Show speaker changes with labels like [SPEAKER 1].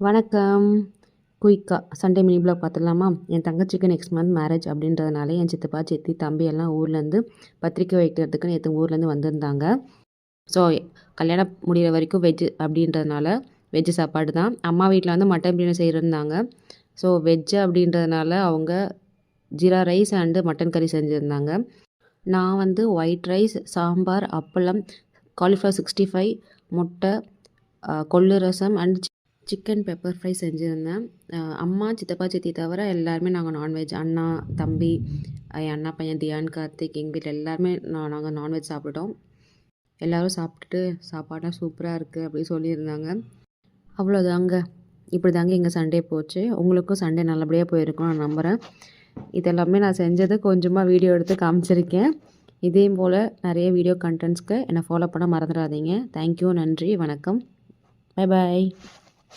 [SPEAKER 1] வணக்கம். குயிக்கா Sunday mini vlog பார்த்துடலாமா? என் தங்கச்சிக்கு நெக்ஸ்ட் மந்த் மேரேஜ் அப்படின்றதுனால என் சித்தப்பா, சித்தி, தம்பி எல்லாம் ஊர்லேருந்து பத்திரிக்கை வைக்கிறதுக்கு நேற்று ஊர்லேருந்து வந்திருந்தாங்க. ஸோ கல்யாணம் முடிகிற வரைக்கும் வெஜ்ஜு அப்படின்றதுனால வெஜ்ஜு சாப்பாடு தான். அம்மா வீட்டில் வந்து மட்டன் பிரியாணி செய்திருந்தாங்க. ஸோ வெஜ்ஜு அப்படின்றதுனால அவங்க ஜீரா ரைஸ் அண்டு மட்டன் கறி செஞ்சுருந்தாங்க. நான் வந்து ஒயிட் ரைஸ், சாம்பார், அப்பளம், காலிஃப்ளவர் 65, முட்டை, கொள்ளு ரசம் அண்ட் சிக்கன் பெப்பர் ஃப்ரை செஞ்சுருந்தேன். அம்மா, சித்தப்பா, சித்தி தவிர எல்லாருமே நாங்கள் நான்வெஜ். அண்ணா, தம்பி, என் அண்ணா பையன் தியான், கார்த்திக், எங்கள் வீட்டில் எல்லாருமே நாங்கள் நான்வெஜ் சாப்பிட்டோம். எல்லோரும் சாப்பிட்டுட்டு சாப்பாடெலாம் சூப்பராக இருக்குது அப்படின்னு சொல்லியிருந்தாங்க. அவ்வளோதாங்க. இப்படி தாங்க எங்கள் சண்டே போச்சு. உங்களுக்கும் சண்டே நல்லபடியாக போயிருக்கும் நான் நம்புகிறேன். இதெல்லாமே நான் செஞ்சதை கொஞ்சமாக வீடியோ எடுத்து காமிச்சிருக்கேன். இதே போல் நிறைய வீடியோ கண்டென்ட்ஸ்க்கு என்னை ஃபாலோ பண்ண மறந்துடாதீங்க. தேங்க்யூ, நன்றி, வணக்கம், பை பாய்.